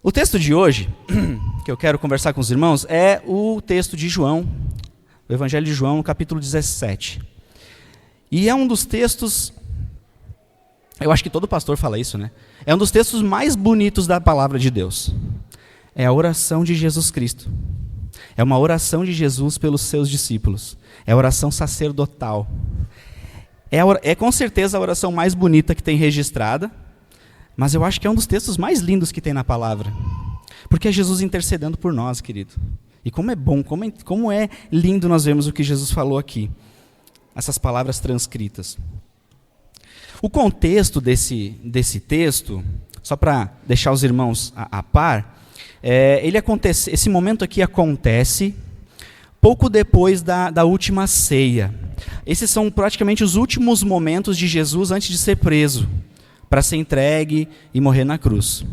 O texto de hoje, que eu quero conversar com os irmãos, é o texto de João, o Evangelho de João, no capítulo 17. E é um dos textos, eu acho que todo pastor fala isso, né? É um dos textos mais bonitos da palavra de Deus. É a oração de Jesus Cristo. É uma oração de Jesus pelos seus discípulos. É a oração sacerdotal. É com certeza a oração mais bonita que tem registrada, mas eu acho que é um dos textos mais lindos que tem na palavra. Porque é Jesus intercedendo por nós, querido. E como é bom, como é lindo nós vemos o que Jesus falou aqui. Essas palavras transcritas. O contexto desse texto, só para deixar os irmãos a par, esse momento aqui acontece pouco depois da última ceia. Esses são praticamente os últimos momentos de Jesus antes de ser preso, para ser entregue e morrer na cruz.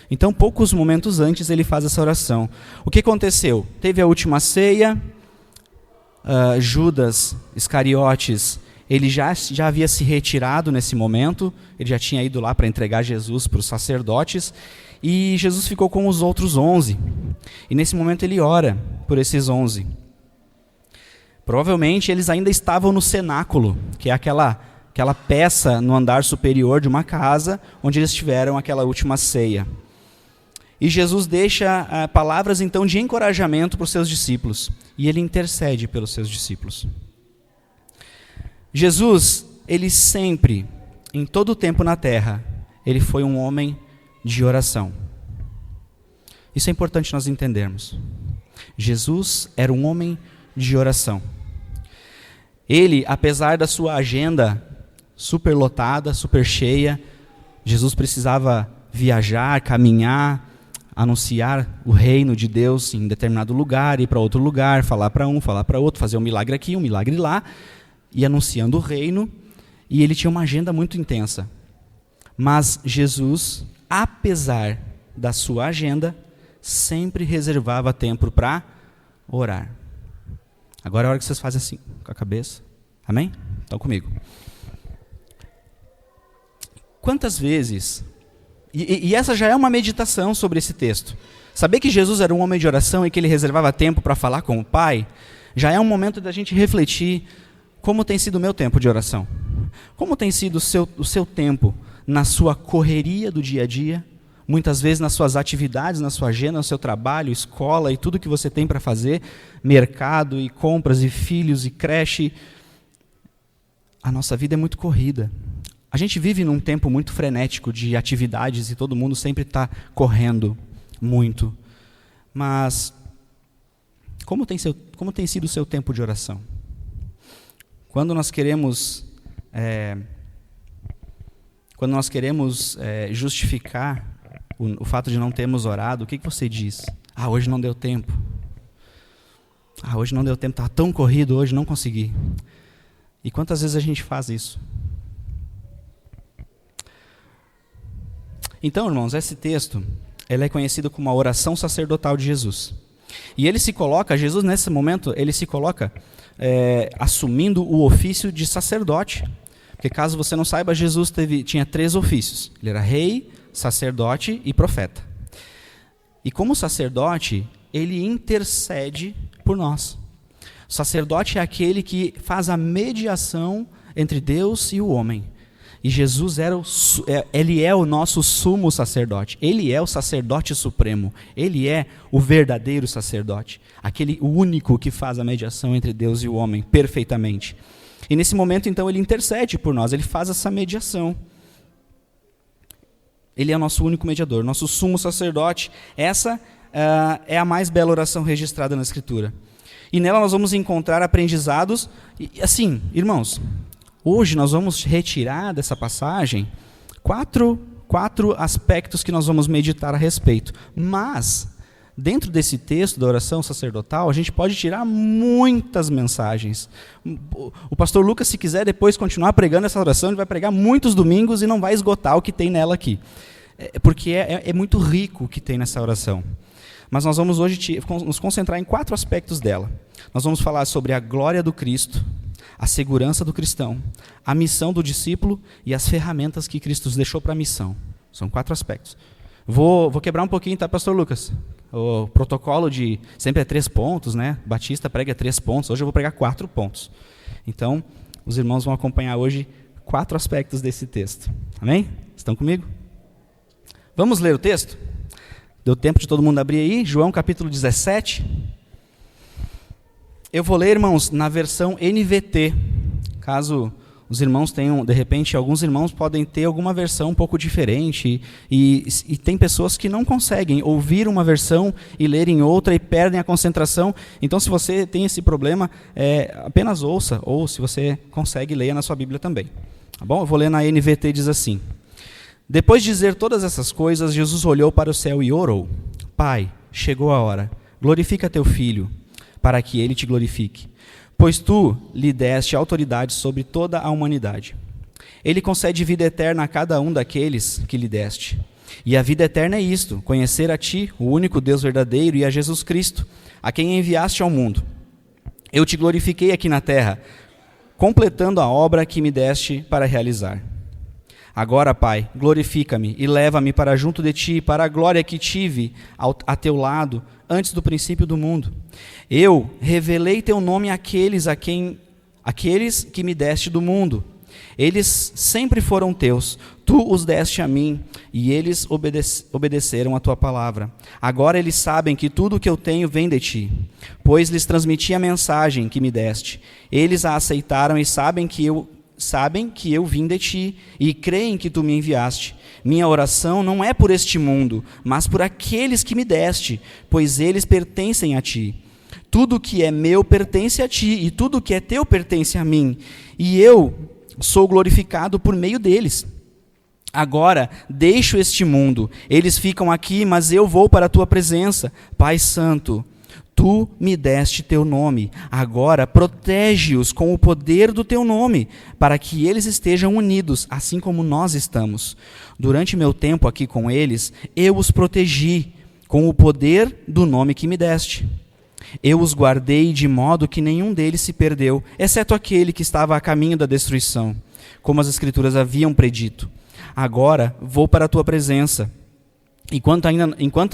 Então, poucos momentos antes, ele faz essa oração. O que aconteceu? Teve a última ceia, Judas Iscariotes, ele já havia se retirado nesse momento, ele já tinha ido lá para entregar Jesus para os sacerdotes, e Jesus ficou com os outros 11. E nesse momento ele ora por esses 11. Provavelmente eles ainda estavam no cenáculo, que é aquela peça no andar superior de uma casa, onde eles tiveram aquela última ceia. E Jesus deixa palavras então de encorajamento para os seus discípulos, e ele intercede pelos seus discípulos. Jesus, ele sempre, em todo o tempo na terra, ele foi um homem de oração. Isso é importante nós entendermos. Jesus era um homem de oração. Ele, apesar da sua agenda super lotada, super cheia, Jesus precisava viajar, caminhar, anunciar o reino de Deus em determinado lugar, ir para outro lugar, falar para um, falar para outro, fazer um milagre aqui, um milagre lá, e anunciando o reino, e ele tinha uma agenda muito intensa. Mas Jesus, apesar da sua agenda, sempre reservava tempo para orar. Agora é a hora que vocês fazem assim, com a cabeça. Amém? Estão comigo. Quantas vezes, e essa já é uma meditação sobre esse texto, saber que Jesus era um homem de oração e que ele reservava tempo para falar com o Pai, já é um momento da gente refletir como tem sido o meu tempo de oração. Como tem sido o seu tempo na sua correria do dia a dia, muitas vezes nas suas atividades, na sua agenda, no seu trabalho, escola e tudo que você tem para fazer, mercado e compras e filhos e creche. A nossa vida é muito corrida. A gente vive num tempo muito frenético de atividades e todo mundo sempre está correndo muito. Mas como tem sido o seu tempo de oração? Quando nós queremos justificar o fato de não termos orado, o que você diz? Hoje não deu tempo. Hoje não deu tempo, estava tão corrido hoje, não consegui. E quantas vezes a gente faz isso? Então, irmãos, esse texto, ele é conhecido como a oração sacerdotal de Jesus. E ele se coloca, Jesus nesse momento, ele se coloca assumindo o ofício de sacerdote. Porque caso você não saiba, Jesus tinha 3 ofícios. Ele era rei, sacerdote e profeta. E como sacerdote, ele intercede por nós. O sacerdote é aquele que faz a mediação entre Deus e o homem. E Jesus ele é o nosso sumo sacerdote. Ele é o sacerdote supremo. Ele é o verdadeiro sacerdote. O único que faz a mediação entre Deus e o homem perfeitamente. E nesse momento, então, ele intercede por nós. Ele faz essa mediação. Ele é o nosso único mediador, nosso sumo sacerdote. Essa é a mais bela oração registrada na Escritura. E nela nós vamos encontrar aprendizados. E, assim, irmãos, hoje nós vamos retirar dessa passagem quatro aspectos que nós vamos meditar a respeito. Mas, dentro desse texto da oração sacerdotal, a gente pode tirar muitas mensagens. O pastor Lucas, se quiser depois continuar pregando essa oração, ele vai pregar muitos domingos e não vai esgotar o que tem nela aqui. Porque é muito rico o que tem nessa oração. Mas nós vamos hoje nos concentrar em 4 aspectos dela. Nós vamos falar sobre a glória do Cristo, a segurança do cristão, a missão do discípulo e as ferramentas que Cristo nos deixou para a missão. São 4 aspectos. Vou quebrar um pouquinho, tá, pastor Lucas? O protocolo de sempre é 3 pontos, né? Batista prega 3 pontos, hoje eu vou pregar 4 pontos. Então, os irmãos vão acompanhar hoje 4 aspectos desse texto. Amém? Estão comigo? Vamos ler o texto? Deu tempo de todo mundo abrir aí? João capítulo 17. Eu vou ler, irmãos, na versão NVT. Caso os irmãos tenham, de repente, alguns irmãos podem ter alguma versão um pouco diferente. E tem pessoas que não conseguem ouvir uma versão e ler em outra e perdem a concentração. Então, se você tem esse problema, apenas ouça. Ou, se você consegue, leia na sua Bíblia também. Tá bom? Eu vou ler na NVT, diz assim. Depois de dizer todas essas coisas, Jesus olhou para o céu e orou. Pai, chegou a hora. Glorifica teu filho, para que ele te glorifique. Pois tu lhe deste autoridade sobre toda a humanidade. Ele concede vida eterna a cada um daqueles que lhe deste. E a vida eterna é isto, conhecer a ti, o único Deus verdadeiro, e a Jesus Cristo, a quem enviaste ao mundo. Eu te glorifiquei aqui na terra, completando a obra que me deste para realizar. Agora, Pai, glorifica-me e leva-me para junto de ti, para a glória que tive a teu lado, antes do princípio do mundo. Eu revelei teu nome àqueles que me deste do mundo. Eles sempre foram teus, tu os deste a mim, e eles obedeceram a tua palavra. Agora eles sabem que tudo o que eu tenho vem de ti, pois lhes transmiti a mensagem que me deste. Eles a aceitaram e sabem que eu vim de ti, e creem que tu me enviaste. Minha oração não é por este mundo, mas por aqueles que me deste, pois eles pertencem a ti. Tudo que é meu pertence a ti, e tudo que é teu pertence a mim, e eu sou glorificado por meio deles. Agora deixo este mundo, eles ficam aqui, mas eu vou para a tua presença. Pai Santo, tu me deste teu nome, agora protege-os com o poder do teu nome, para que eles estejam unidos, assim como nós estamos. Durante meu tempo aqui com eles, eu os protegi com o poder do nome que me deste. Eu os guardei de modo que nenhum deles se perdeu, exceto aquele que estava a caminho da destruição, como as Escrituras haviam predito. Agora vou para a tua presença. Enquanto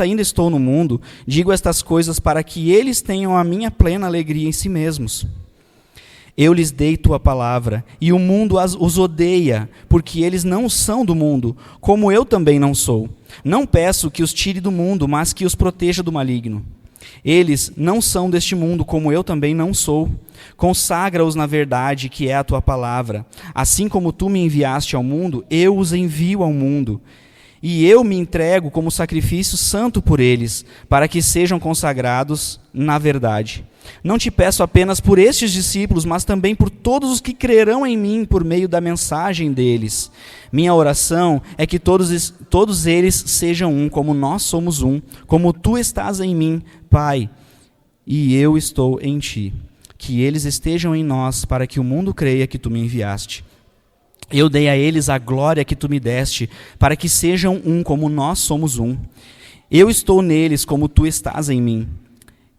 ainda estou no mundo, digo estas coisas para que eles tenham a minha plena alegria em si mesmos. Eu lhes dei tua palavra, e o mundo os odeia, porque eles não são do mundo, como eu também não sou. Não peço que os tire do mundo, mas que os proteja do maligno. Eles não são deste mundo, como eu também não sou. Consagra-os na verdade, que é a tua palavra. Assim como tu me enviaste ao mundo, eu os envio ao mundo. E eu me entrego como sacrifício santo por eles, para que sejam consagrados na verdade. Não te peço apenas por estes discípulos, mas também por todos os que crerão em mim por meio da mensagem deles. Minha oração é que todos eles sejam um, como nós somos um, como tu estás em mim, Pai, e eu estou em ti. Que eles estejam em nós, para que o mundo creia que tu me enviaste. Eu dei a eles a glória que tu me deste, para que sejam um como nós somos um. Eu estou neles como tu estás em mim.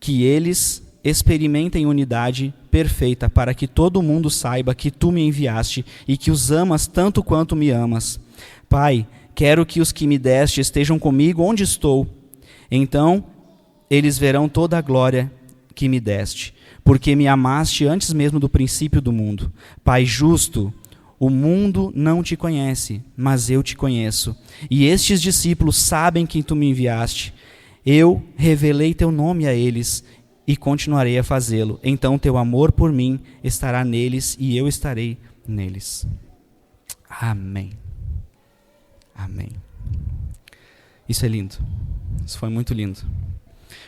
Que eles experimentem unidade perfeita, para que todo mundo saiba que tu me enviaste e que os amas tanto quanto me amas. Pai, quero que os que me deste estejam comigo onde estou. Então eles verão toda a glória que me deste, porque me amaste antes mesmo do princípio do mundo. Pai justo, o mundo não te conhece, mas eu te conheço. E estes discípulos sabem que tu me enviaste. Eu revelei teu nome a eles e continuarei a fazê-lo. Então teu amor por mim estará neles e eu estarei neles. Amém. Amém. Isso é lindo. Isso foi muito lindo.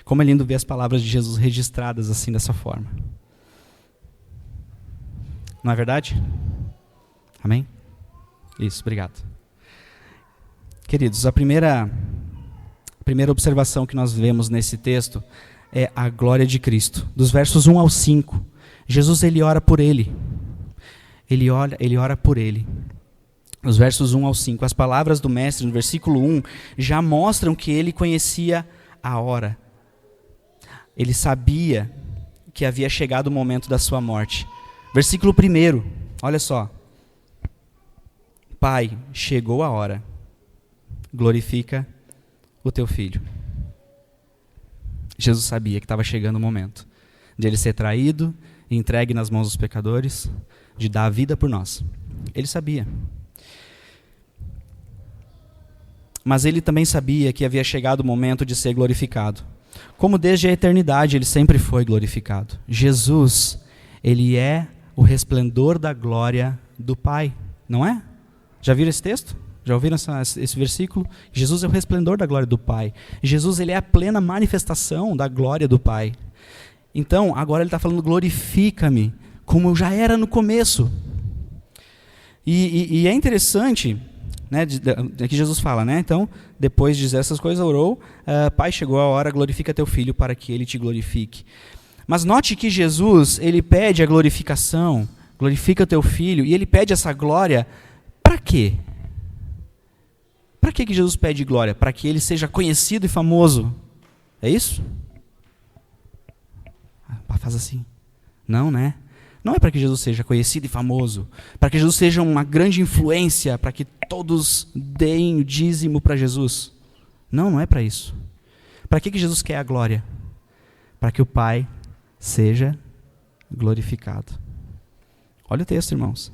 Como é lindo ver as palavras de Jesus registradas assim, dessa forma. Não é verdade? Amém? Isso, obrigado. Queridos, a primeira observação que nós vemos nesse texto é a glória de Cristo. Dos versos 1 ao 5, Jesus ele ora por ele. Ele ora por ele. Nos versos 1 ao 5, as palavras do mestre no versículo 1 já mostram que ele conhecia a hora. Ele sabia que havia chegado o momento da sua morte. Versículo 1, olha só. Pai, chegou a hora. Glorifica o teu filho. Jesus sabia que estava chegando o momento de ele ser traído e entregue nas mãos dos pecadores, de dar a vida por nós. Ele sabia. Mas ele também sabia que havia chegado o momento de ser glorificado. Como desde a eternidade ele sempre foi glorificado. Jesus, ele é o resplendor da glória do Pai, não é? Já viram esse texto? Já ouviram esse versículo? Jesus é o resplendor da glória do Pai. Jesus, ele é a plena manifestação da glória do Pai. Então, agora ele está falando, glorifica-me, como eu já era no começo. E é interessante, né, que Jesus fala, né? Então, depois de dizer essas coisas, orou, Pai, chegou a hora, glorifica teu filho para que ele te glorifique. Mas note que Jesus, ele pede a glorificação, glorifica teu filho, e ele pede essa glória para quê? Para que Jesus pede glória? Para que ele seja conhecido e famoso. É isso? Faz assim. Não, né? Não é para que Jesus seja conhecido e famoso. Para que Jesus seja uma grande influência, para que todos deem o dízimo para Jesus. Não, não é para isso. Para que Jesus quer a glória? Para que o Pai seja glorificado. Olha o texto, irmãos.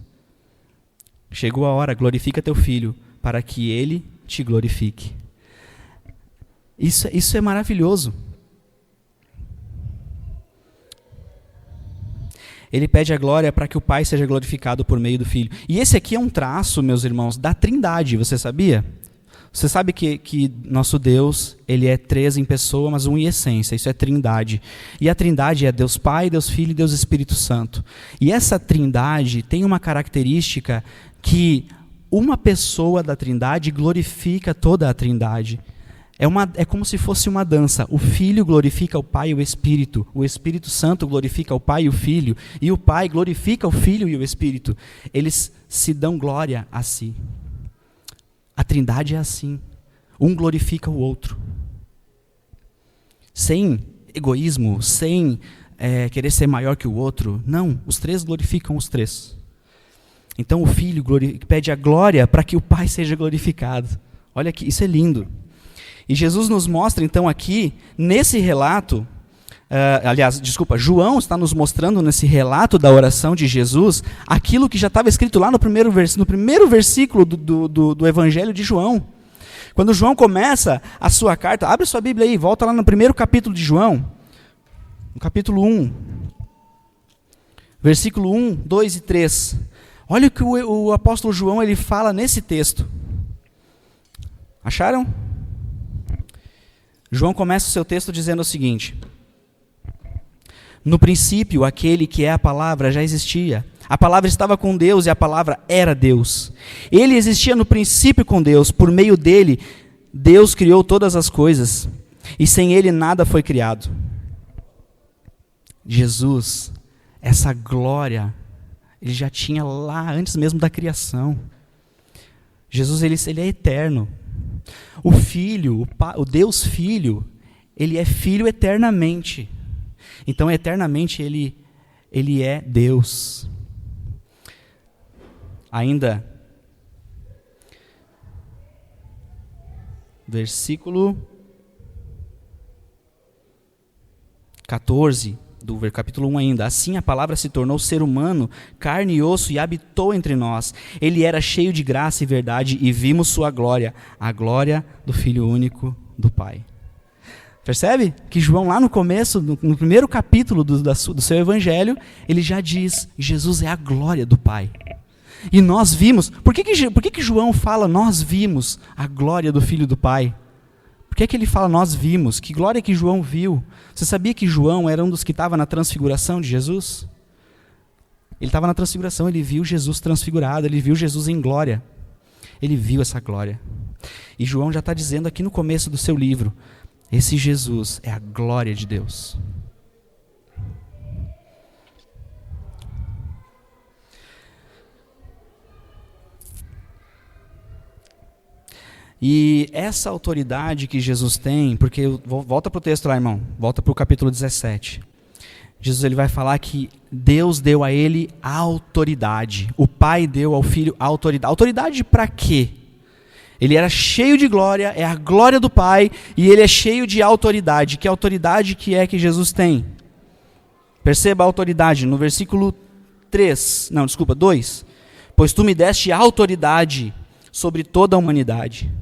Chegou a hora, glorifica teu filho, para que ele te glorifique. Isso é maravilhoso. Ele pede a glória para que o Pai seja glorificado por meio do Filho. E esse aqui é um traço, meus irmãos, da Trindade, você sabia? Você sabe que nosso Deus, ele é 3 em pessoa, mas 1 em essência, isso é Trindade. E a Trindade é Deus Pai, Deus Filho e Deus Espírito Santo. E essa Trindade tem uma característica que uma pessoa da Trindade glorifica toda a Trindade. É como se fosse uma dança. O Filho glorifica o Pai e o Espírito Santo glorifica o Pai e o Filho, e o Pai glorifica o Filho e o Espírito. Eles se dão glória a si. A Trindade é assim. Um glorifica o outro. Sem egoísmo, sem querer ser maior que o outro. Não, os 3 glorificam os 3. Então o Filho pede a glória para que o Pai seja glorificado. Olha aqui, isso é lindo. E Jesus nos mostra então aqui, nesse relato, João está nos mostrando nesse relato da oração de Jesus, aquilo que já estava escrito lá no primeiro versículo do Evangelho de João. Quando João começa a sua carta, abre sua Bíblia aí, volta lá no primeiro capítulo de João, no capítulo 1, versículo 1, 2 e 3. Olha o que o apóstolo João ele fala nesse texto. Acharam? João começa o seu texto dizendo o seguinte: no princípio, aquele que é a palavra já existia. A palavra estava com Deus e a palavra era Deus. Ele existia no princípio com Deus. Por meio dele, Deus criou todas as coisas. E sem ele nada foi criado. Jesus, essa glória, ele já tinha lá antes mesmo da criação. Jesus, ele é eterno. O Filho, o Deus Filho, ele é Filho eternamente. Então, eternamente, ele é Deus. Ainda, versículo 14 do capítulo 1 ainda. Assim a palavra se tornou ser humano, carne e osso, e habitou entre nós. Ele era cheio de graça e verdade, e vimos sua glória, a glória do Filho único do Pai. Percebe? Que João lá no começo, no primeiro capítulo do seu evangelho, ele já diz, Jesus é a glória do Pai. E nós vimos, por que João fala nós vimos a glória do Filho do Pai? Por que ele fala nós vimos? Que glória que João viu? Você sabia que João era um dos que estava na transfiguração de Jesus? Ele estava na transfiguração, ele viu Jesus transfigurado, ele viu Jesus em glória. Ele viu essa glória. E João já está dizendo aqui no começo do seu livro, esse Jesus é a glória de Deus. E essa autoridade que Jesus tem, porque volta para o texto lá, irmão, volta para o capítulo 17. Jesus ele vai falar que Deus deu a ele a autoridade. O Pai deu ao Filho a autoridade. Autoridade para quê? Ele era cheio de glória, é a glória do Pai, e ele é cheio de autoridade. Que autoridade que é que Jesus tem? Perceba a autoridade no versículo 2. Pois tu me deste autoridade sobre toda a humanidade.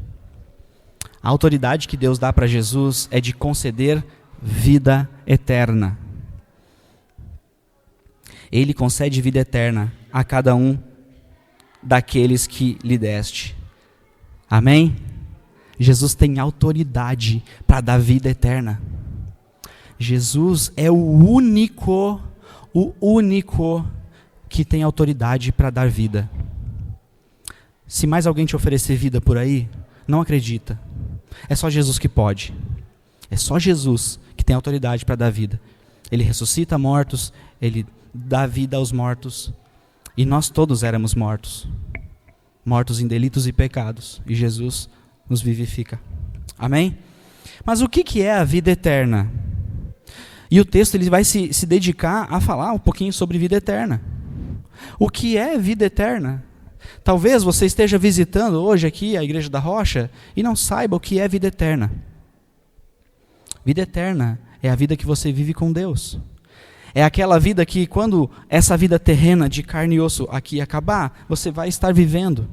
A autoridade que Deus dá para Jesus é de conceder vida eterna. Ele concede vida eterna a cada um daqueles que lhe deste. Amém? Jesus tem autoridade para dar vida eterna. Jesus é o único que tem autoridade para dar vida. Se mais alguém te oferecer vida por aí, não acredita. É só Jesus que pode. É só Jesus que tem autoridade para dar vida. Ele ressuscita mortos, ele dá vida aos mortos. E nós todos éramos mortos. Mortos em delitos e pecados. E Jesus nos vivifica. Amém? Mas o que é a vida eterna? E o texto ele vai se dedicar a falar um pouquinho sobre vida eterna. O que é vida eterna? Talvez você esteja visitando hoje aqui a Igreja da Rocha e não saiba o que é vida eterna. Vida eterna é a vida que você vive com Deus. É aquela vida que quando essa vida terrena de carne e osso aqui acabar, você vai estar vivendo.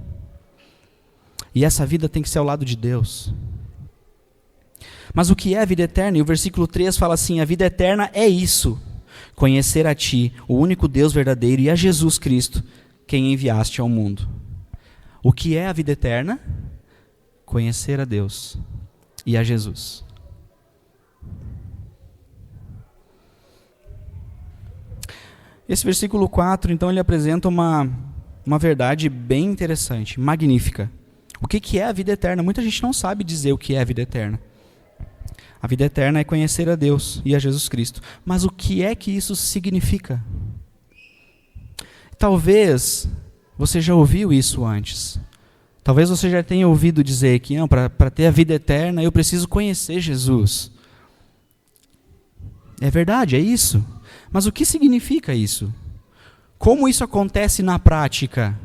E essa vida tem que ser ao lado de Deus. Mas o que é a vida eterna? E o versículo 3 fala assim, a vida eterna é isso, conhecer a Ti, o único Deus verdadeiro, e a Jesus Cristo, quem enviaste ao mundo. O que é a vida eterna? Conhecer a Deus e a Jesus. Esse versículo 4, então, ele apresenta uma verdade bem interessante, magnífica. O que é a vida eterna? Muita gente não sabe dizer o que é a vida eterna. A vida eterna é conhecer a Deus e a Jesus Cristo. Mas o que é que isso significa? Talvez você já ouviu isso antes. Talvez você já tenha ouvido dizer que para ter a vida eterna eu preciso conhecer Jesus. É verdade, é isso. Mas o que significa isso? Como isso acontece na prática?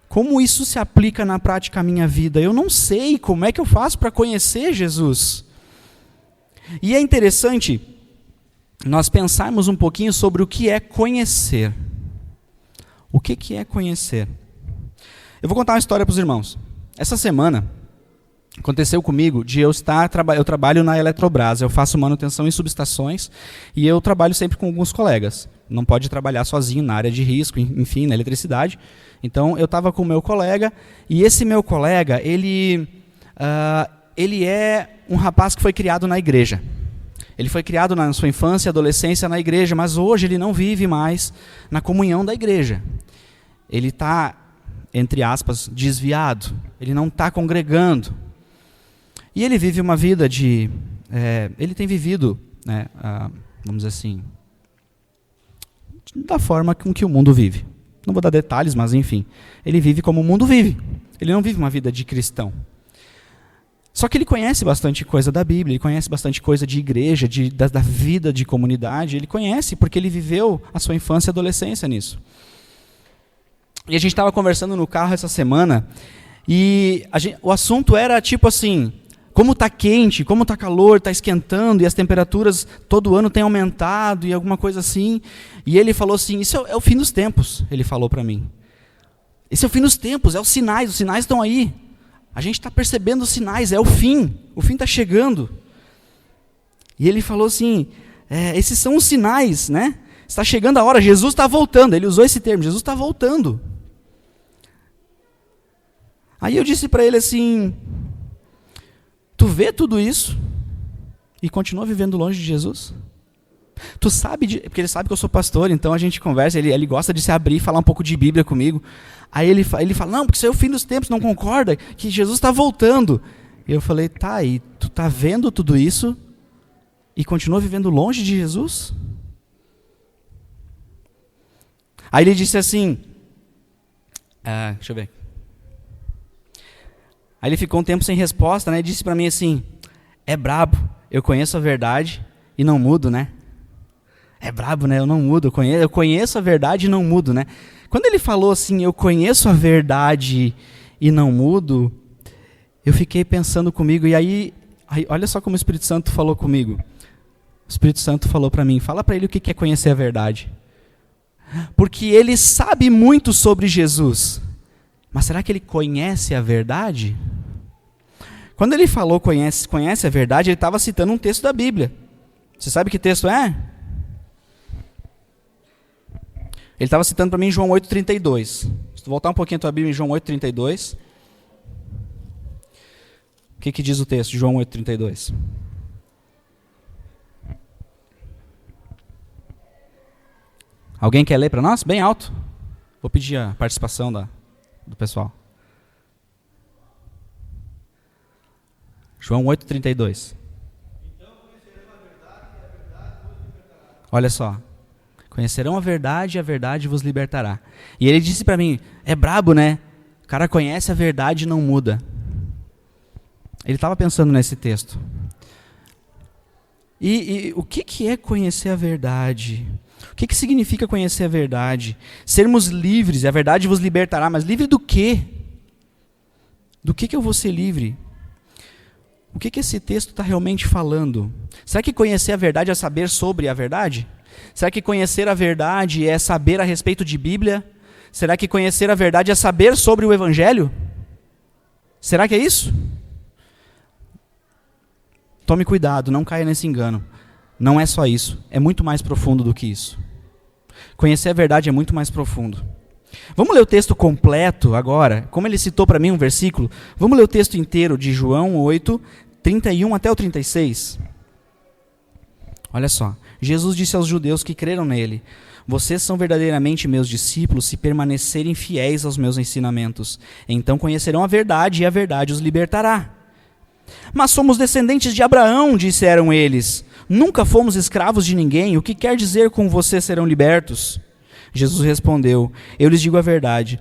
Como isso se aplica na prática à minha vida? Eu não sei como é que eu faço para conhecer Jesus. E é interessante nós pensarmos um pouquinho sobre o que é conhecer. O que é conhecer? Eu vou contar uma história para os irmãos. Essa semana aconteceu comigo de eu trabalho na Eletrobras, eu faço manutenção em subestações e eu trabalho sempre com alguns colegas. Não pode trabalhar sozinho na área de risco, enfim, na eletricidade. Então eu estava com o meu colega e esse meu colega, ele é um rapaz que foi criado na igreja. Ele foi criado na sua infância e adolescência na igreja, mas hoje ele não vive mais na comunhão da igreja. Ele está, entre aspas, desviado. Ele não está congregando. E ele vive uma vida ele tem vivido, né, vamos dizer assim, da forma com que o mundo vive. Não vou dar detalhes, mas enfim. Ele vive como o mundo vive. Ele não vive uma vida de cristão. Só que ele conhece bastante coisa da Bíblia, ele conhece bastante coisa de igreja, da vida de comunidade. Ele conhece porque ele viveu a sua infância e adolescência nisso. E a gente estava conversando no carro essa semana e o assunto era tipo assim, como está quente, como está calor, está esquentando e as temperaturas todo ano têm aumentado e alguma coisa assim. E ele falou assim, isso é o fim dos tempos, ele falou para mim. Esse é o fim dos tempos, os sinais estão aí. A gente está percebendo os sinais, é o fim está chegando. E ele falou assim, esses são os sinais, né? Está chegando a hora, Jesus está voltando. Ele usou esse termo, Jesus está voltando. Aí eu disse para ele assim, tu vê tudo isso e continua vivendo longe de Jesus? Tu sabe, porque ele sabe que eu sou pastor, então a gente conversa, ele gosta de se abrir e falar um pouco de Bíblia comigo. Aí ele fala, não, porque isso é o fim dos tempos, não concorda? Que Jesus está voltando. E eu falei, tá, e tu está vendo tudo isso e continua vivendo longe de Jesus? Aí ele disse assim, deixa eu ver. Aí ele ficou um tempo sem resposta, né? E disse para mim assim, é brabo, eu conheço a verdade e não mudo, né? É brabo, né? Eu não mudo, eu conheço a verdade e não mudo, né? Quando ele falou assim, eu conheço a verdade e não mudo, eu fiquei pensando comigo, e aí olha só como o Espírito Santo falou comigo. O Espírito Santo falou para mim, fala para ele o que é conhecer a verdade. Porque ele sabe muito sobre Jesus, mas será que ele conhece a verdade? Quando ele falou conhece a verdade, ele estava citando um texto da Bíblia. Você sabe que texto é? Ele estava citando para mim João 8,32. Se tu voltar um pouquinho a tua Bíblia em João 8,32. O que diz o texto de João 8,32? Alguém quer ler para nós? Bem alto. Vou pedir a participação do pessoal. João 8,32. Então conhecerão a verdade e a verdade vos libertará. Olha só. Conhecerão a verdade e a verdade vos libertará. E ele disse para mim, é brabo, né? O cara conhece a verdade e não muda. Ele estava pensando nesse texto. E o que é conhecer a verdade? O que significa conhecer a verdade? Sermos livres, e a verdade vos libertará, mas livre do quê? Do que eu vou ser livre? O que esse texto está realmente falando? Será que conhecer a verdade é saber sobre a verdade? Será que conhecer a verdade é saber a respeito de Bíblia? Será que conhecer a verdade é saber sobre o Evangelho? Será que é isso? Tome cuidado, não caia nesse engano. Não é só isso, é muito mais profundo do que isso. Conhecer a verdade é muito mais profundo. Vamos ler o texto completo agora? Como ele citou para mim um versículo, vamos ler o texto inteiro de João 8, 31 até o 36. Olha só, Jesus disse aos judeus que creram nele, vocês são verdadeiramente meus discípulos se permanecerem fiéis aos meus ensinamentos. Então conhecerão a verdade e a verdade os libertará. Mas somos descendentes de Abraão, disseram eles. Nunca fomos escravos de ninguém, o que quer dizer com vocês serão libertos? Jesus respondeu, eu lhes digo a verdade,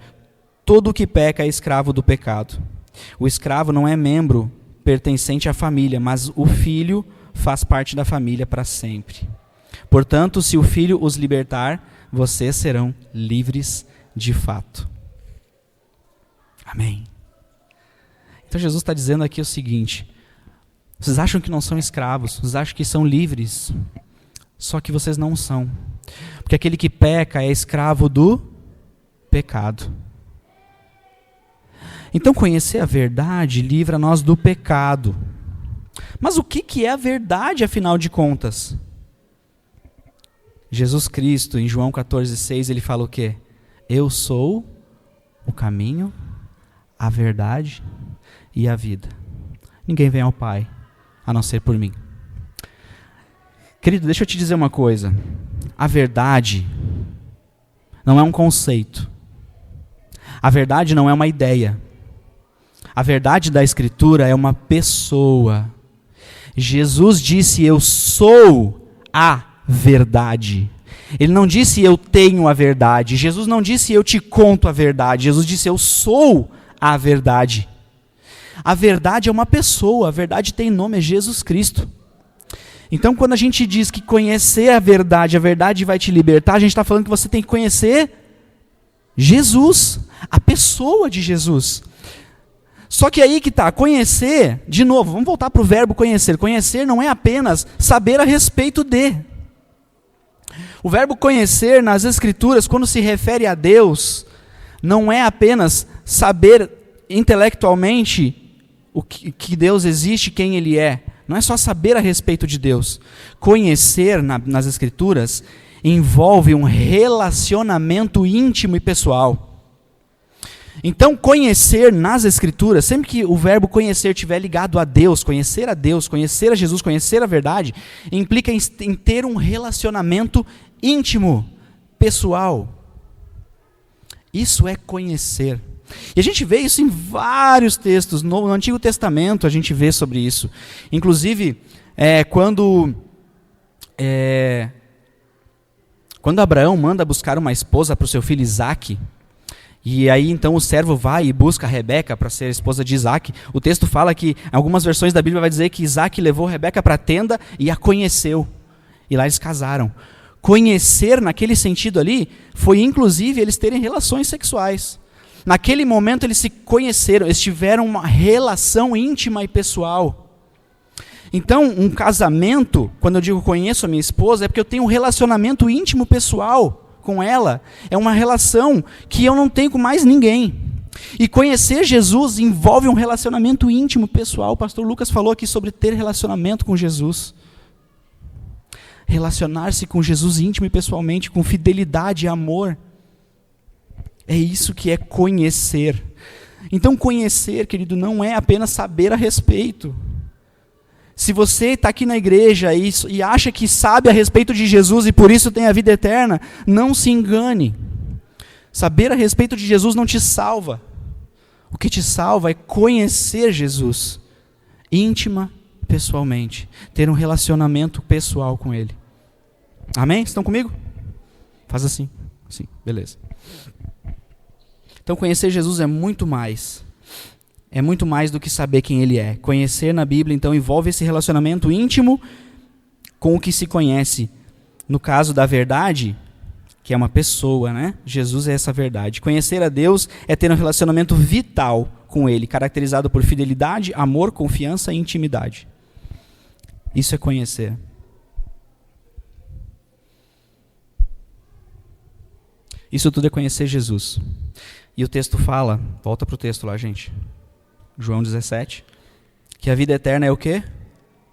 todo o que peca é escravo do pecado. O escravo não é membro pertencente à família, mas o filho faz parte da família para sempre. Portanto, se o filho os libertar, vocês serão livres de fato. Amém. Então Jesus está dizendo aqui o seguinte, vocês acham que não são escravos, vocês acham que são livres, só que vocês não são. Porque aquele que peca é escravo do pecado. Então conhecer a verdade livra nós do pecado. Mas o que é a verdade, afinal de contas? Jesus Cristo, em João 14,6, ele fala o quê? Eu sou o caminho, a verdade e a vida. Ninguém vem ao Pai, a não ser por mim. Querido, deixa eu te dizer uma coisa. A verdade não é um conceito. A verdade não é uma ideia. A verdade da Escritura é uma pessoa. Jesus disse, eu sou a verdade. Ele não disse, eu tenho a verdade. Jesus não disse, eu te conto a verdade. Jesus disse, eu sou a verdade. A verdade é uma pessoa, a verdade tem nome, é Jesus Cristo. Então, quando a gente diz que conhecer a verdade vai te libertar, a gente está falando que você tem que conhecer Jesus, a pessoa de Jesus. Só que aí que está, conhecer, de novo, vamos voltar para o verbo conhecer. Conhecer não é apenas saber a respeito de. O verbo conhecer nas Escrituras, quando se refere a Deus, não é apenas saber intelectualmente o que Deus existe, quem Ele é. Não é só saber a respeito de Deus. Conhecer nas Escrituras envolve um relacionamento íntimo e pessoal. Então, conhecer nas Escrituras, sempre que o verbo conhecer estiver ligado a Deus, conhecer a Jesus, conhecer a verdade, implica em ter um relacionamento íntimo, pessoal. Isso é conhecer. E a gente vê isso em vários textos. No Antigo Testamento a gente vê sobre isso. Inclusive, quando Abraão manda buscar uma esposa para o seu filho Isaque, e aí então o servo vai e busca Rebeca para ser a esposa de Isaque, o texto fala que, em algumas versões da Bíblia vai dizer que Isaque levou Rebeca para a tenda e a conheceu. E lá eles casaram. Conhecer naquele sentido ali, foi inclusive eles terem relações sexuais. Naquele momento eles se conheceram, eles tiveram uma relação íntima e pessoal. Então, um casamento, quando eu digo conheço a minha esposa, é porque eu tenho um relacionamento íntimo pessoal com ela. É uma relação que eu não tenho com mais ninguém. E conhecer Jesus envolve um relacionamento íntimo pessoal. O pastor Lucas falou aqui sobre ter relacionamento com Jesus. Relacionar-se com Jesus íntimo e pessoalmente, com fidelidade e amor. É isso que é conhecer. Então, conhecer, querido, não é apenas saber a respeito. Se você está aqui na igreja e acha que sabe a respeito de Jesus e por isso tem a vida eterna, não se engane. Saber a respeito de Jesus não te salva. O que te salva é conhecer Jesus, íntima, pessoalmente. Ter um relacionamento pessoal com Ele. Amém? Estão comigo? Faz assim. Sim, beleza. Então conhecer Jesus é muito mais. É muito mais do que saber quem Ele é. Conhecer na Bíblia, então, envolve esse relacionamento íntimo com o que se conhece. No caso da verdade, que é uma pessoa, né? Jesus é essa verdade. Conhecer a Deus é ter um relacionamento vital com Ele, caracterizado por fidelidade, amor, confiança e intimidade. Isso é conhecer. Isso tudo é conhecer Jesus. E o texto fala, volta para o texto lá, gente. João 17, que a vida eterna é o quê?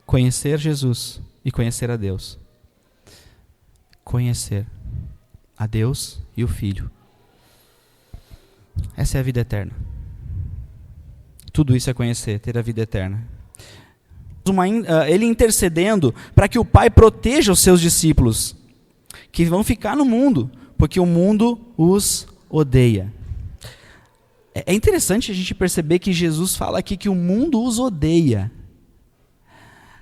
Conhecer Jesus e conhecer a Deus. Conhecer a Deus e o Filho. Essa é a vida eterna. Tudo isso é conhecer, ter a vida eterna. Ele intercedendo para que o Pai proteja os seus discípulos, que vão ficar no mundo, porque o mundo os odeia. É interessante a gente perceber que Jesus fala aqui que o mundo os odeia.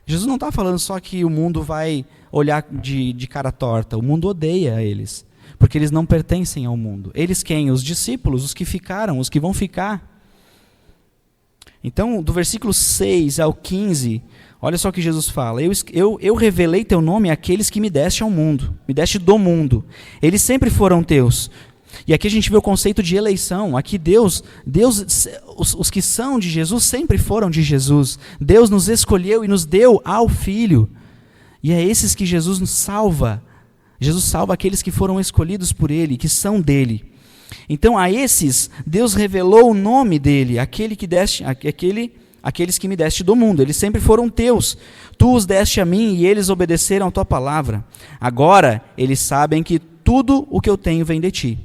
Jesus não está falando só que o mundo vai olhar de cara torta. O mundo odeia eles, porque eles não pertencem ao mundo. Eles quem? Os discípulos, os que ficaram, os que vão ficar. Então, do versículo 6 ao 15, olha só o que Jesus fala. Eu revelei teu nome àqueles que me deste ao mundo, me deste do mundo. Eles sempre foram teus. E aqui a gente vê o conceito de eleição. Aqui Deus, os que são de Jesus sempre foram de Jesus. Deus nos escolheu e nos deu ao Filho. E é esses que Jesus nos salva. Jesus salva aqueles que foram escolhidos por Ele, que são dele. Então a esses, Deus revelou o nome dele, aqueles que me deste do mundo. Eles sempre foram teus. Tu os deste a mim e eles obedeceram a tua palavra. Agora eles sabem que tudo o que eu tenho vem de ti,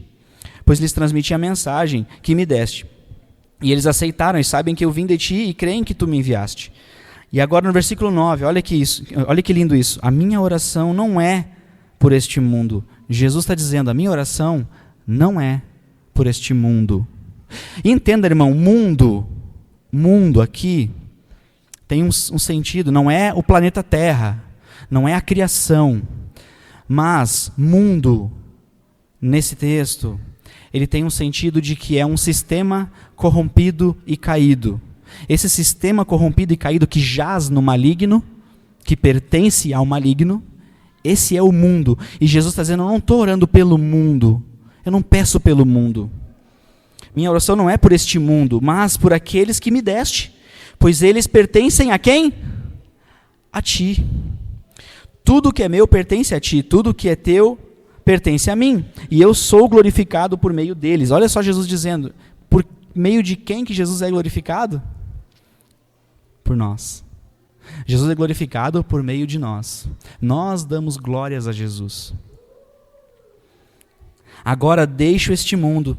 pois lhes transmiti a mensagem que me deste. E eles aceitaram e sabem que eu vim de ti e creem que tu me enviaste. E agora no versículo 9, olha que lindo isso. A minha oração não é por este mundo. Jesus está dizendo, a minha oração não é por este mundo. E entenda, irmão, mundo aqui tem um sentido, não é o planeta Terra, não é a criação, mas mundo, nesse texto, ele tem um sentido de que é um sistema corrompido e caído. Esse sistema corrompido e caído que jaz no maligno, que pertence ao maligno, esse é o mundo. E Jesus está dizendo, eu não estou orando pelo mundo, eu não peço pelo mundo. Minha oração não é por este mundo, mas por aqueles que me deste, pois eles pertencem a quem? A ti. Tudo que é meu pertence a ti, tudo que é teu pertence a mim, e eu sou glorificado por meio deles. Olha só Jesus dizendo, por meio de quem que Jesus é glorificado? Por nós. Jesus é glorificado por meio de nós. Nós damos glórias a Jesus. Agora deixo este mundo.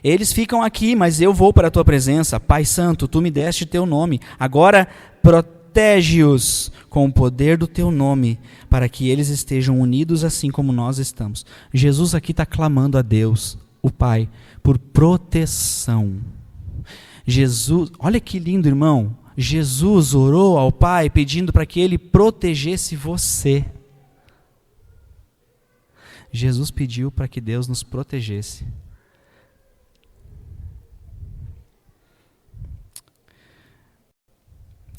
Eles ficam aqui, mas eu vou para a tua presença. Pai Santo, tu me deste teu nome. Agora protege-os com o poder do teu nome, para que eles estejam unidos assim como nós estamos. Jesus aqui está clamando a Deus, o Pai, por proteção. Jesus, olha que lindo, irmão. Jesus orou ao Pai pedindo para que Ele protegesse você. Jesus pediu para que Deus nos protegesse.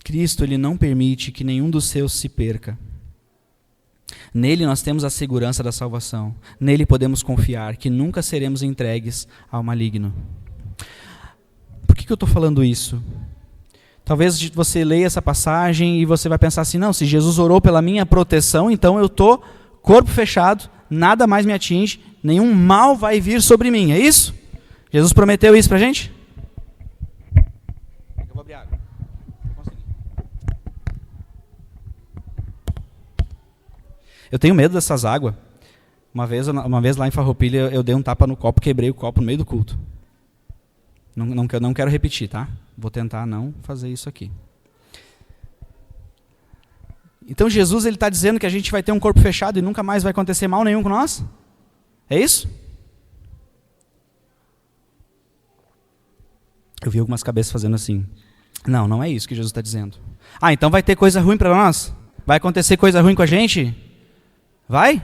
Cristo, Ele não permite que nenhum dos seus se perca. Nele nós temos a segurança da salvação. Nele podemos confiar que nunca seremos entregues ao maligno. que eu estou falando isso? Talvez você leia essa passagem e você vai pensar assim, não, se Jesus orou pela minha proteção, então eu estou corpo fechado, nada mais me atinge, nenhum mal vai vir sobre mim, é isso? Jesus prometeu isso para a gente? Eu vou abrir água. Eu tenho medo dessas águas. Uma vez lá em Farroupilha, eu dei um tapa no copo, quebrei o copo no meio do culto. Não quero repetir, tá? Vou tentar não fazer isso aqui. Então Jesus está dizendo que a gente vai ter um corpo fechado e nunca mais vai acontecer mal nenhum com nós? É isso? Eu vi algumas cabeças fazendo assim. Não, não é isso que Jesus está dizendo. Ah, então vai ter coisa ruim para nós? Vai acontecer coisa ruim com a gente? Vai?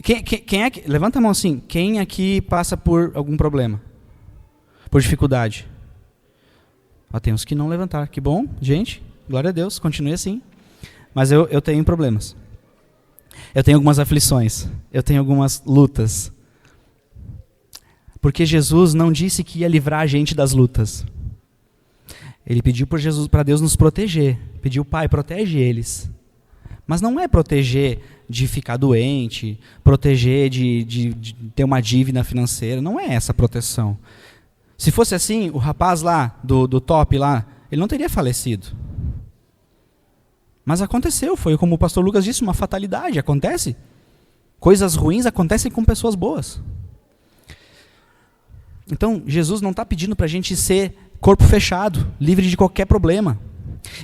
Quem é que, levanta a mão assim. Quem aqui passa por algum problema? Por dificuldade? Tem uns que não levantaram. Que bom, gente. Glória a Deus, continue assim. Mas eu tenho problemas. Eu tenho algumas aflições. Eu tenho algumas lutas. Porque Jesus não disse que ia livrar a gente das lutas. Ele pediu para Deus nos proteger. Pediu, Pai, protege eles. Mas não é proteger de ficar doente, proteger de ter uma dívida financeira. Não é essa proteção. Se fosse assim, o rapaz lá, do top lá, ele não teria falecido. Mas aconteceu, foi como o pastor Lucas disse, uma fatalidade, acontece. Coisas ruins acontecem com pessoas boas. Então, Jesus não está pedindo para a gente ser corpo fechado, livre de qualquer problema.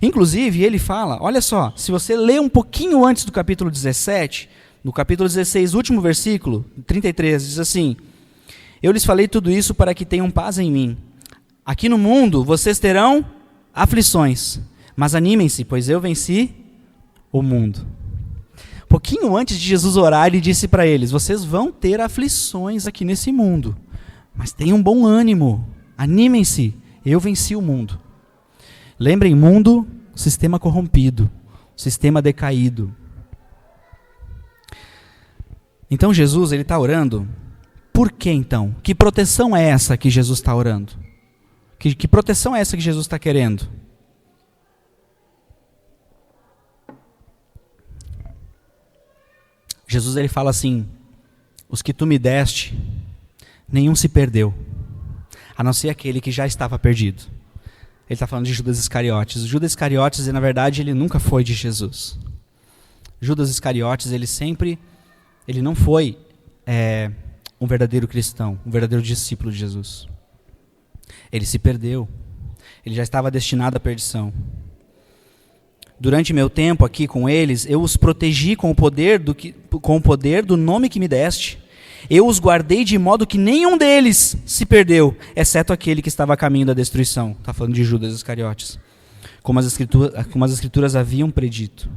Inclusive, ele fala, olha só, se você ler um pouquinho antes do capítulo 17, no capítulo 16, último versículo, 33, diz assim, eu lhes falei tudo isso para que tenham paz em mim. Aqui no mundo vocês terão aflições, mas animem-se, pois eu venci o mundo. Pouquinho antes de Jesus orar, ele disse para eles, vocês vão ter aflições aqui nesse mundo, mas tenham bom ânimo, animem-se, eu venci o mundo. Lembrem, mundo, sistema corrompido, sistema decaído. Então Jesus, ele está orando, por que então? Que proteção é essa que Jesus está orando? Que proteção é essa que Jesus está querendo? Jesus, ele fala assim, os que tu me deste, nenhum se perdeu, a não ser aquele que já estava perdido. Ele está falando de Judas Iscariotes. Judas Iscariotes, na verdade, ele nunca foi de Jesus. Judas Iscariotes, ele não foi um verdadeiro cristão, um verdadeiro discípulo de Jesus. Ele se perdeu. Ele já estava destinado à perdição. Durante meu tempo aqui com eles, eu os protegi com o poder do nome que me deste. Eu os guardei de modo que nenhum deles se perdeu, exceto aquele que estava a caminho da destruição. Está falando de Judas Iscariotes. Como as escrituras haviam predito.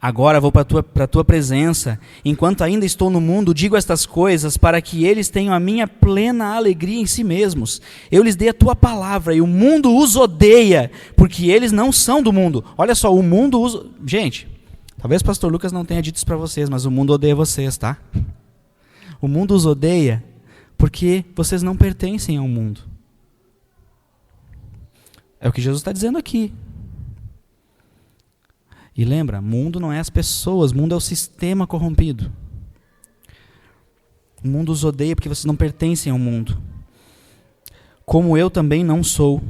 Agora vou para a tua presença. Enquanto ainda estou no mundo, digo estas coisas para que eles tenham a minha plena alegria em si mesmos. Eu lhes dei a tua palavra e o mundo os odeia, porque eles não são do mundo. Olha só, o mundo os... Gente, talvez o pastor Lucas não tenha dito isso para vocês, mas o mundo odeia vocês, tá? O mundo os odeia porque vocês não pertencem ao mundo. É o que Jesus está dizendo aqui. E lembra, mundo não é as pessoas, mundo é o sistema corrompido. O mundo os odeia porque vocês não pertencem ao mundo. Como eu também não sou.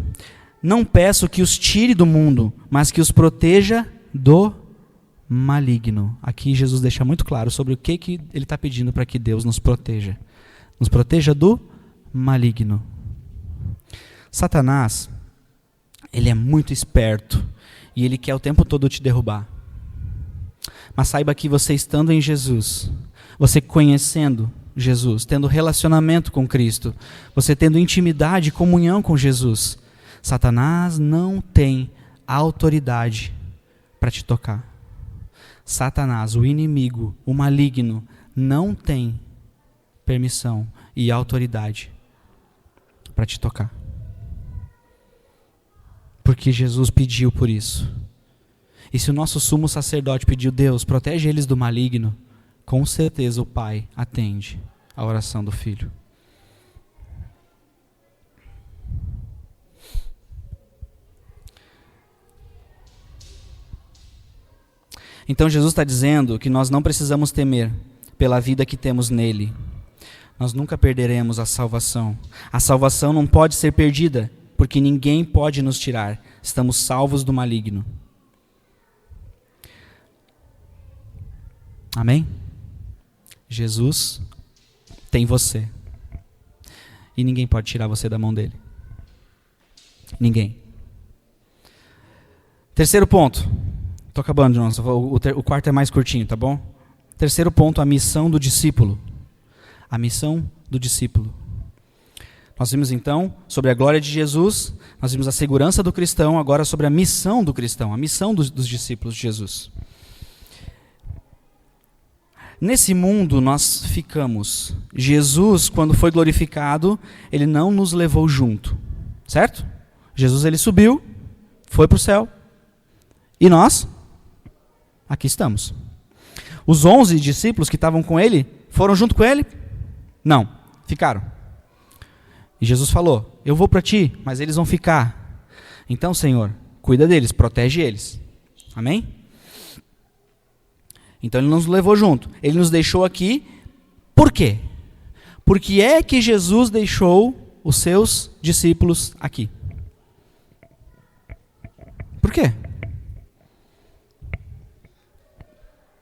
Não peço que os tire do mundo, mas que os proteja do maligno. Aqui Jesus deixa muito claro sobre o que ele está pedindo para que Deus nos proteja. Nos proteja do maligno. Satanás, ele é muito esperto e ele quer o tempo todo te derrubar. Mas saiba que você estando em Jesus, você conhecendo Jesus, tendo relacionamento com Cristo, você tendo intimidade e comunhão com Jesus, Satanás não tem autoridade para te tocar. Satanás, o inimigo, o maligno, não tem permissão e autoridade para te tocar. Porque Jesus pediu por isso. E se o nosso sumo sacerdote pediu, Deus, protege eles do maligno, com certeza o Pai atende a oração do Filho. Então Jesus está dizendo que nós não precisamos temer pela vida que temos nele. Nós nunca perderemos a salvação. A salvação não pode ser perdida, porque ninguém pode nos tirar. Estamos salvos do maligno. Amém? Jesus tem você. E ninguém pode tirar você da mão dele. Ninguém. Terceiro ponto. Estou acabando, nossa. O quarto é mais curtinho, tá bom? Terceiro ponto, a missão do discípulo. A missão do discípulo. Nós vimos então sobre a glória de Jesus, nós vimos a segurança do cristão, agora sobre a missão do cristão, a missão dos discípulos de Jesus. Nesse mundo nós ficamos. Jesus, quando foi glorificado, ele não nos levou junto, certo? Jesus ele subiu, foi para o céu, e nós, aqui estamos. Os 11 discípulos que estavam com ele, foram junto com ele? Não, ficaram. E Jesus falou, eu vou para ti, mas eles vão ficar. Então, Senhor, cuida deles, protege eles. Amém? Então ele nos levou junto. Ele nos deixou aqui. Por quê? Por que é que Jesus deixou os seus discípulos aqui? Por quê?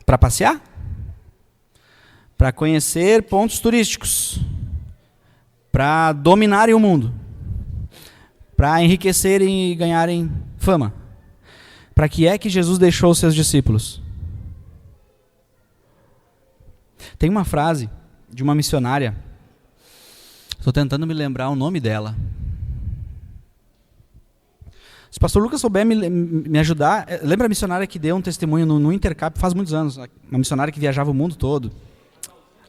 Para passear? Para conhecer pontos turísticos? Para dominarem o mundo? Para enriquecerem e ganharem fama? Para que é que Jesus deixou os seus discípulos? Tem uma frase de uma missionária, estou tentando me lembrar o nome dela. Se o pastor Lucas souber me ajudar, lembra a missionária que deu um testemunho no Intercap faz muitos anos, uma missionária que viajava o mundo todo?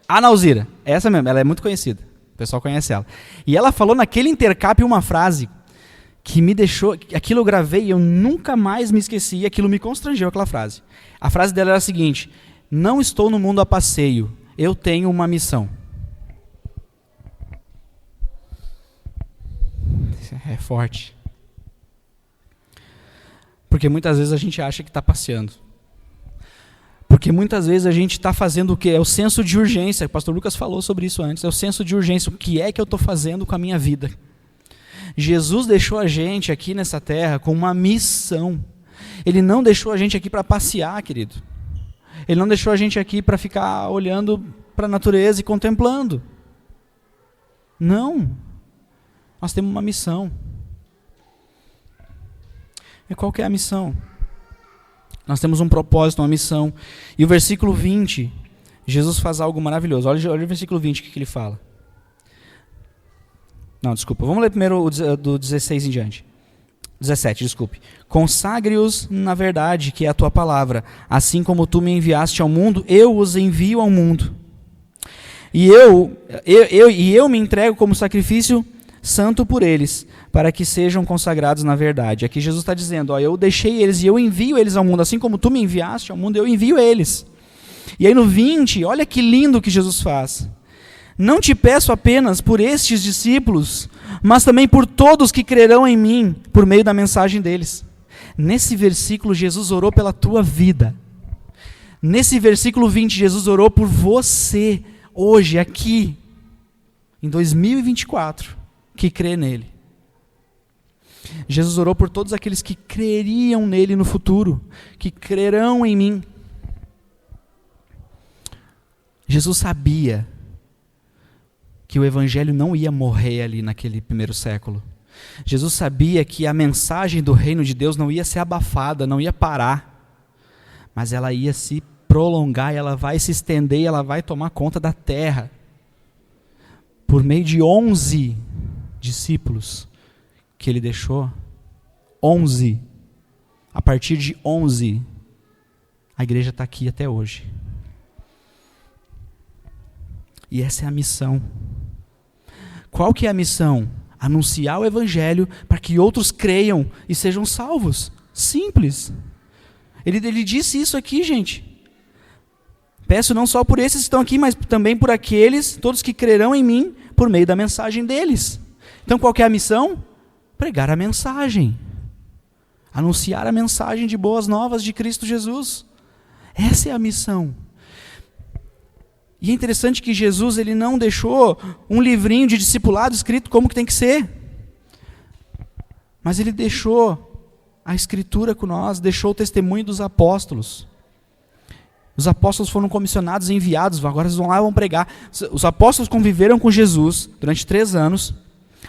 Ana Alzira, essa mesmo, ela é muito conhecida, o pessoal conhece ela. E ela falou naquele Intercap uma frase que me deixou, aquilo eu gravei e eu nunca mais me esqueci, e aquilo me constrangeu, aquela frase. A frase dela era a seguinte: não estou no mundo a passeio, eu tenho uma missão. É forte. Porque muitas vezes a gente acha que está passeando. Porque muitas vezes a gente está fazendo o quê? É o senso de urgência. O pastor Lucas falou sobre isso antes. É o senso de urgência. O que é que eu estou fazendo com a minha vida? Jesus deixou a gente aqui nessa terra com uma missão. Ele não deixou a gente aqui para passear, querido. Ele não deixou a gente aqui para ficar olhando para a natureza e contemplando. Não. Nós temos uma missão. E qual que é a missão? Nós temos um propósito, uma missão. E o versículo 20, Jesus faz algo maravilhoso. Olha o versículo 20, o que ele fala. Não, desculpa. Vamos ler primeiro do 16 em diante. 17, desculpe. Consagre-os na verdade, que é a tua palavra. Assim como tu me enviaste ao mundo, eu os envio ao mundo. E eu me entrego como sacrifício santo por eles, para que sejam consagrados na verdade. Aqui Jesus está dizendo, ó, eu deixei eles e eu envio eles ao mundo. Assim como tu me enviaste ao mundo, eu envio eles. E aí no 20, olha que lindo que Jesus faz. Não te peço apenas por estes discípulos, mas também por todos que crerão em mim, por meio da mensagem deles. Nesse versículo, Jesus orou pela tua vida. Nesse versículo 20, Jesus orou por você, hoje, aqui, em 2024, que crê nele. Jesus orou por todos aqueles que creriam nele no futuro, que crerão em mim. Jesus sabia que o evangelho não ia morrer ali naquele primeiro século. Jesus sabia que a mensagem do reino de Deus não ia ser abafada, não ia parar, mas ela ia se prolongar, ela vai se estender, ela vai tomar conta da terra. Por meio de 11 discípulos que ele deixou, 11, a partir de 11, a igreja está aqui até hoje. E essa é a missão. Qual que é a missão? Anunciar o evangelho para que outros creiam e sejam salvos. Simples. Ele disse isso aqui, gente. Peço não só por esses que estão aqui, mas também por aqueles, todos que crerão em mim, por meio da mensagem deles. Então qual que é a missão? Pregar a mensagem. Anunciar a mensagem de boas novas de Cristo Jesus. Essa é a missão. E é interessante que Jesus ele não deixou um livrinho de discipulado escrito como que tem que ser. Mas ele deixou a Escritura com nós, deixou o testemunho dos apóstolos. Os apóstolos foram comissionados e enviados, agora eles vão lá e vão pregar. Os apóstolos conviveram com Jesus durante 3 anos,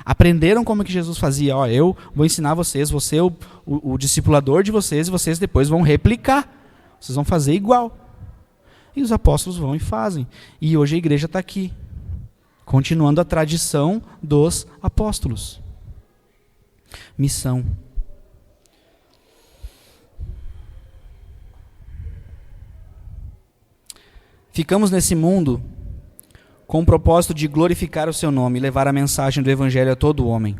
aprenderam como que Jesus fazia. Ó, eu vou ensinar vocês, vou ser o discipulador de vocês, e vocês depois vão replicar. Vocês vão fazer igual. E os apóstolos vão e fazem. E hoje a igreja está aqui, continuando a tradição dos apóstolos. Missão. Ficamos nesse mundo com o propósito de glorificar o seu nome e levar a mensagem do Evangelho a todo homem.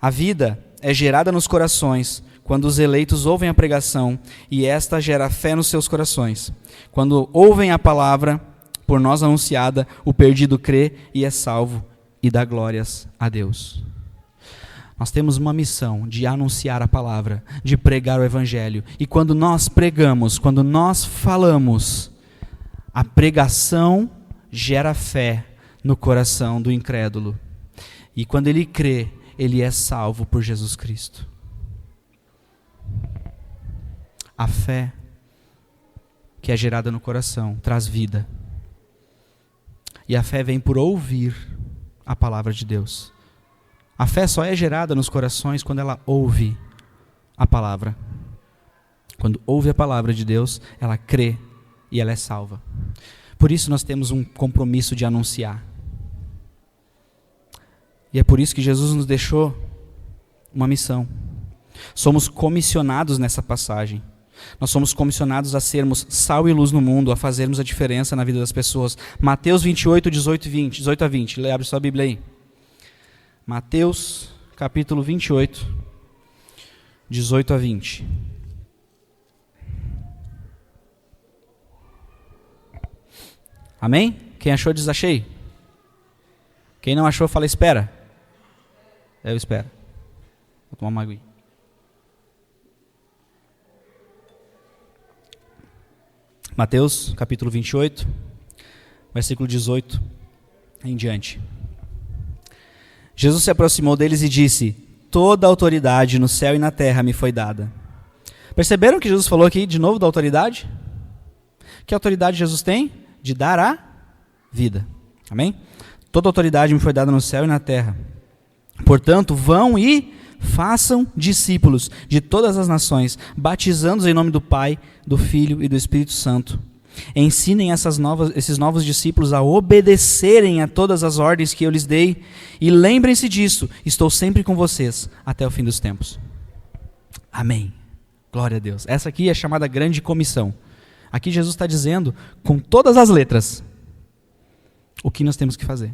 A vida é gerada nos corações quando os eleitos ouvem a pregação, e esta gera fé nos seus corações. Quando ouvem a palavra por nós anunciada, o perdido crê e é salvo e dá glórias a Deus. Nós temos uma missão de anunciar a palavra, de pregar o Evangelho. E quando nós pregamos, quando nós falamos, a pregação gera fé no coração do incrédulo. E quando ele crê, ele é salvo por Jesus Cristo. A fé que é gerada no coração traz vida. E a fé vem por ouvir a palavra de Deus. A fé só é gerada nos corações quando ela ouve a palavra. Quando ouve a palavra de Deus, ela crê e ela é salva. Por isso nós temos um compromisso de anunciar. E é por isso que Jesus nos deixou uma missão. Somos comissionados nessa passagem. Nós somos comissionados a sermos sal e luz no mundo, a fazermos a diferença na vida das pessoas. Mateus 28, 18 a 20. Abre sua Bíblia aí. Mateus, capítulo 28, 18 a 20. Amém? Quem achou, diz achei. Quem não achou, fala espera. Eu espero. Vou tomar uma aguinha. Mateus, capítulo 28, versículo 18 em diante. Jesus se aproximou deles e disse: toda a autoridade no céu e na terra me foi dada. Perceberam que Jesus falou aqui de novo da autoridade? Que autoridade Jesus tem? De dar a vida. Amém? Toda a autoridade me foi dada no céu e na terra. Portanto, vão e façam discípulos de todas as nações, batizando-os em nome do Pai, do Filho e do Espírito Santo. Ensinem esses novos discípulos a obedecerem a todas as ordens que eu lhes dei, e lembrem-se disso, estou sempre com vocês até o fim dos tempos. Amém. Glória a Deus. Essa aqui é chamada grande comissão. Aqui Jesus está dizendo, com todas as letras, o que nós temos que fazer.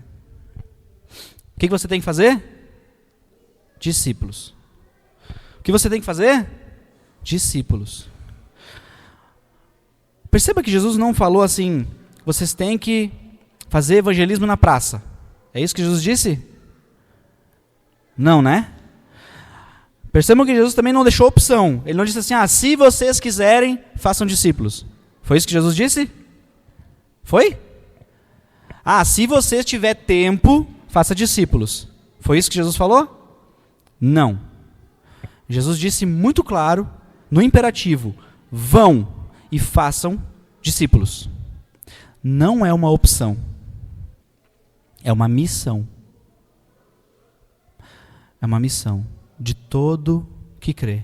O que você tem que fazer? Discípulos. O que você tem que fazer? Discípulos. Perceba que Jesus não falou assim, vocês têm que fazer evangelismo na praça. É isso que Jesus disse? Não, né? Percebam que Jesus também não deixou opção. Ele não disse assim, se vocês quiserem, façam discípulos. Foi isso que Jesus disse? Foi? Se você tiver tempo, faça discípulos. Foi isso que Jesus falou? Não. Jesus disse muito claro, no imperativo, vão e façam discípulos. Não é uma opção. É uma missão. É uma missão de todo que crê.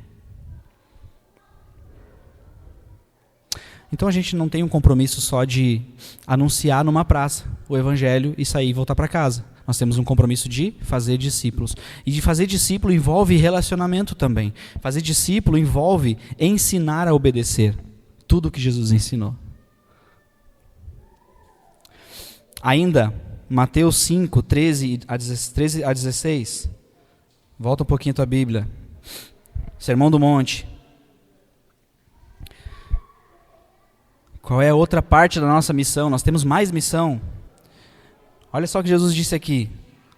Então a gente não tem um compromisso só de anunciar numa praça o evangelho e sair e voltar para casa. Nós temos um compromisso de fazer discípulos. E de fazer discípulo envolve relacionamento também. Fazer discípulo envolve ensinar a obedecer tudo o que Jesus ensinou. Ainda, Mateus 5, 13 a 16. Volta um pouquinho a tua Bíblia. Sermão do Monte. Qual é a outra parte da nossa missão? Nós temos mais missão. Olha só o que Jesus disse aqui.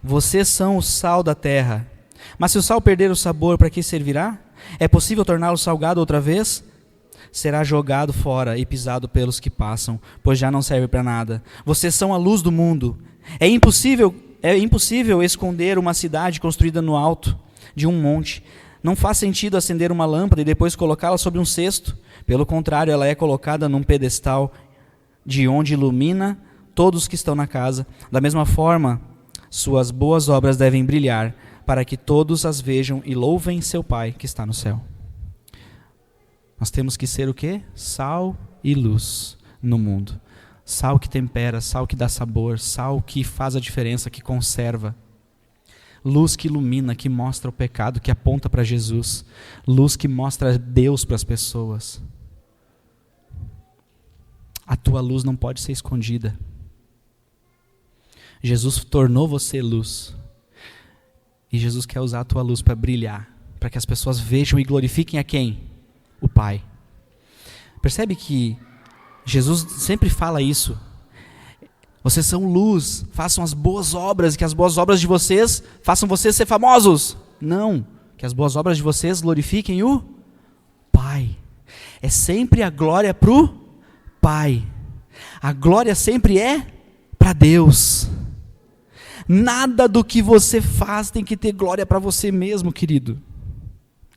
Vocês são o sal da terra. Mas se o sal perder o sabor, para que servirá? É possível torná-lo salgado outra vez? será jogado fora e pisado pelos que passam, pois já não serve para nada. Vocês são a luz do mundo. É impossível esconder uma cidade construída no alto de um monte. Não faz sentido acender uma lâmpada e depois colocá-la sobre um cesto. Pelo contrário, ela é colocada num pedestal de onde ilumina todos que estão na casa. Da mesma forma, suas boas obras devem brilhar, para que todos as vejam e louvem seu Pai que está no céu. Nós temos que ser o quê? Sal e luz no mundo. Sal que tempera, sal que dá sabor, sal que faz a diferença, que conserva. Luz que ilumina, que mostra o pecado, que aponta para Jesus. Luz que mostra Deus para as pessoas. A tua luz não pode ser escondida. Jesus tornou você luz. E Jesus quer usar a tua luz para brilhar, para que as pessoas vejam e glorifiquem a quem? O Pai. Percebe que Jesus sempre fala isso. Vocês são luz, façam as boas obras, e que as boas obras de vocês façam vocês ser famosos. Não, que as boas obras de vocês glorifiquem o Pai. É sempre a glória para o Pai. A glória sempre é para Deus. Nada do que você faz tem que ter glória para você mesmo, querido.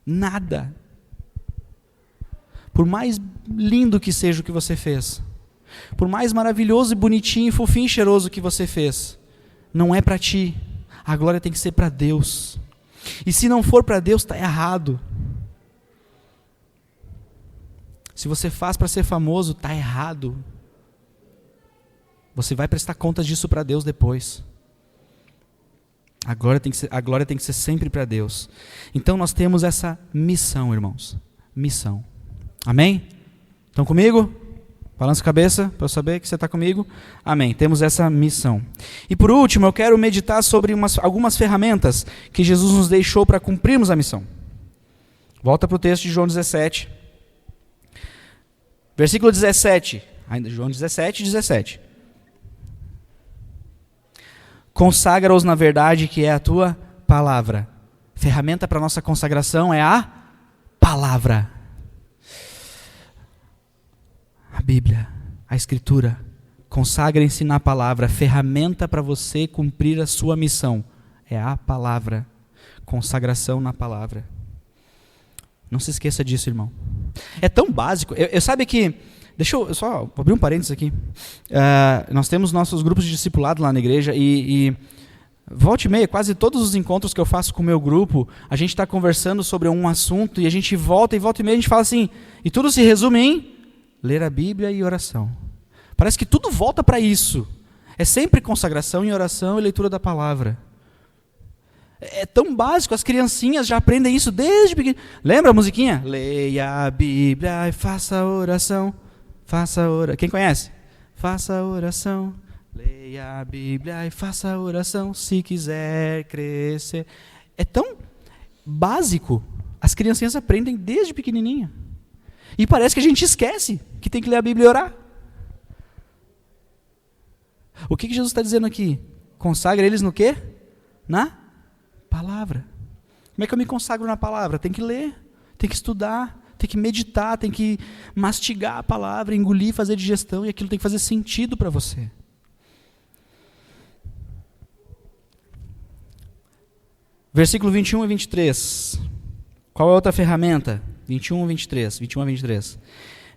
Nada. Por mais lindo que seja o que você fez, por mais maravilhoso e bonitinho, fofinho e cheiroso que você fez, não é para ti. A glória tem que ser para Deus. E se não for para Deus, está errado. Se você faz para ser famoso, está errado. Você vai prestar contas disso para Deus depois. A glória tem que ser sempre para Deus. Então nós temos essa missão, irmãos. Missão. Amém? Estão comigo? Balança a cabeça para eu saber que você está comigo. Amém. Temos essa missão. E por último, eu quero meditar sobre algumas ferramentas que Jesus nos deixou para cumprirmos a missão. Volta para o texto de João 17. Versículo 17. Ainda João 17, 17. Consagra-os na verdade que é a tua palavra. Ferramenta para a nossa consagração é a palavra. A Bíblia, a Escritura. Consagrem-se na palavra. Ferramenta para você cumprir a sua missão é a palavra. Consagração na palavra. Não se esqueça disso, irmão. É tão básico. Eu sabe que... Deixa eu só abrir um parênteses aqui. Nós temos nossos grupos de discipulado lá na igreja e volta e meia, quase todos os encontros que eu faço com o meu grupo, a gente está conversando sobre um assunto e a gente volta e meia a gente fala assim, e tudo se resume em ler a Bíblia e oração. Parece que tudo volta para isso. É sempre consagração em oração e leitura da palavra. É tão básico, as criancinhas já aprendem isso desde pequeno. Lembra a musiquinha? Leia a Bíblia e faça oração. Faça oração. Quem conhece? Faça oração. Leia a Bíblia e faça oração se quiser crescer. É tão básico. As criancinhas aprendem desde pequenininha. E parece que a gente esquece que tem que ler a Bíblia e orar. O que Jesus está dizendo aqui? Consagra eles no quê? Na palavra. Como é que eu me consagro na palavra? Tem que ler, tem que estudar, tem que meditar, tem que mastigar a palavra, engolir, fazer digestão, e aquilo tem que fazer sentido para você. Versículo 21 e 23. Qual é a outra ferramenta? 21 a 23.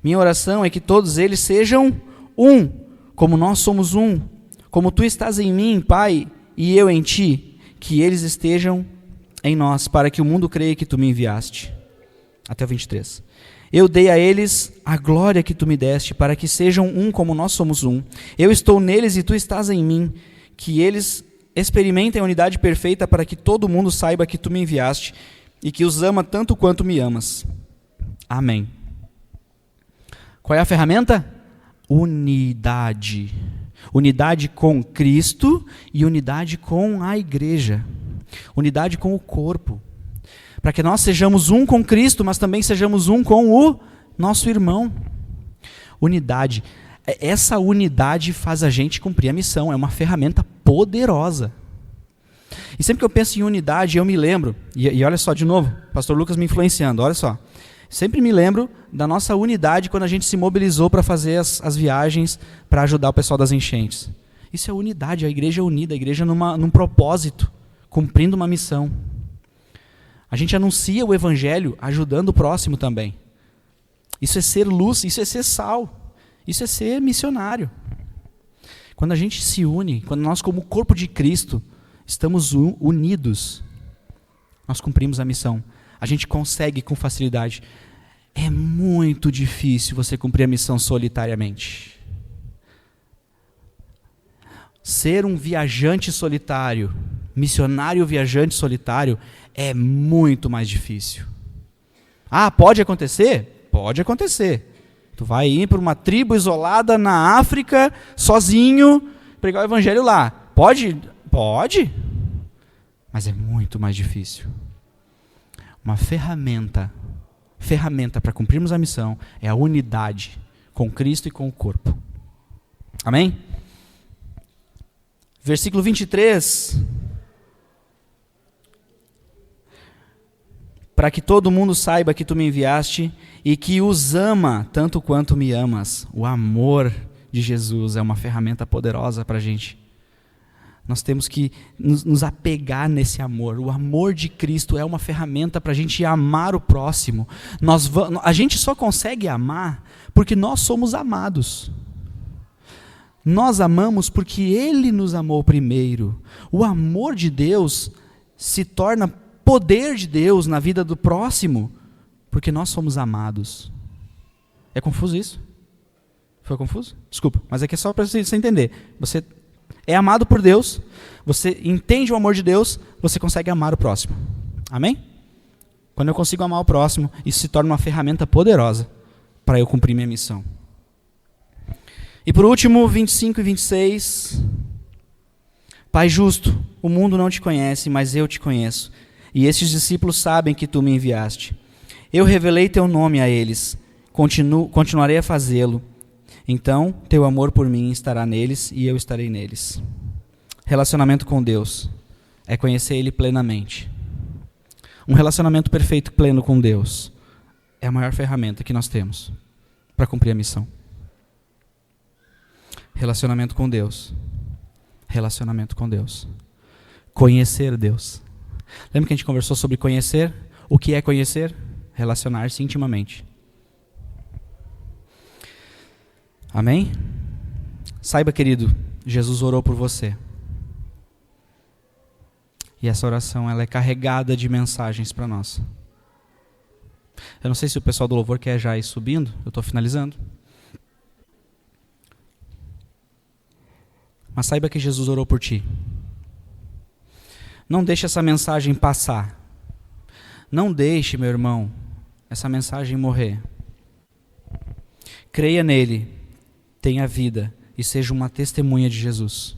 Minha oração é que todos eles sejam um, como nós somos um. Como tu estás em mim, Pai, e eu em ti, que eles estejam em nós, para que o mundo creia que tu me enviaste. Até o 23. Eu dei a eles a glória que tu me deste, para que sejam um como nós somos um. Eu estou neles e tu estás em mim, que eles experimentem a unidade perfeita, para que todo mundo saiba que tu me enviaste e que os ama tanto quanto me amas. Amém. Qual é a ferramenta? Unidade. Unidade com Cristo e unidade com a igreja. Unidade com o corpo. Para que nós sejamos um com Cristo, mas também sejamos um com o nosso irmão. Unidade. Essa unidade faz a gente cumprir a missão. É uma ferramenta poderosa. E sempre que eu penso em unidade, eu me lembro, e olha só, de novo, o pastor Lucas me influenciando, olha só. Sempre me lembro da nossa unidade quando a gente se mobilizou para fazer as viagens para ajudar o pessoal das enchentes. Isso é unidade, a igreja é unida, a igreja num propósito, cumprindo uma missão. A gente anuncia o evangelho ajudando o próximo também. Isso é ser luz, isso é ser sal, isso é ser missionário. Quando a gente se une, quando nós como corpo de Cristo estamos unidos, nós cumprimos a missão. A gente consegue com facilidade. É muito difícil você cumprir a missão solitariamente. Ser um viajante solitário, missionário viajante solitário, é muito mais difícil. Ah, pode acontecer? Pode acontecer. Tu vai ir para uma tribo isolada na África, sozinho, pregar o evangelho lá. Pode? Pode. Mas é muito mais difícil. Uma ferramenta para cumprirmos a missão é a unidade com Cristo e com o corpo. Amém? Versículo 23. Para que todo mundo saiba que tu me enviaste e que os ama tanto quanto me amas. O amor de Jesus é uma ferramenta poderosa para a gente. Nós temos que nos apegar nesse amor. O amor de Cristo é uma ferramenta para a gente amar o próximo. A gente só consegue amar porque nós somos amados. Nós amamos porque Ele nos amou primeiro. O amor de Deus se torna poder de Deus na vida do próximo porque nós somos amados. É confuso isso? Foi confuso? Desculpa, mas aqui é só para você entender. Você é amado por Deus, você entende o amor de Deus, você consegue amar o próximo. Amém? Quando eu consigo amar o próximo, isso se torna uma ferramenta poderosa para eu cumprir minha missão. E por último, 25 e 26. Pai justo, o mundo não te conhece, mas eu te conheço. E estes discípulos sabem que tu me enviaste. Eu revelei teu nome a eles, continuarei a fazê-lo. Então, teu amor por mim estará neles e eu estarei neles. Relacionamento com Deus é conhecer Ele plenamente. Um relacionamento perfeito, pleno com Deus, é a maior ferramenta que nós temos para cumprir a missão. Relacionamento com Deus. Relacionamento com Deus. Conhecer Deus. Lembra que a gente conversou sobre conhecer? O que é conhecer? Relacionar-se intimamente. Amém? Saiba, querido, Jesus orou por você. E essa oração ela é carregada de mensagens para nós. Eu não sei se o pessoal do louvor quer já ir subindo. Eu estou finalizando. Mas saiba que Jesus orou por ti. Não deixe essa mensagem passar. Não deixe, meu irmão, essa mensagem morrer. Creia nele, tenha vida e seja uma testemunha de Jesus.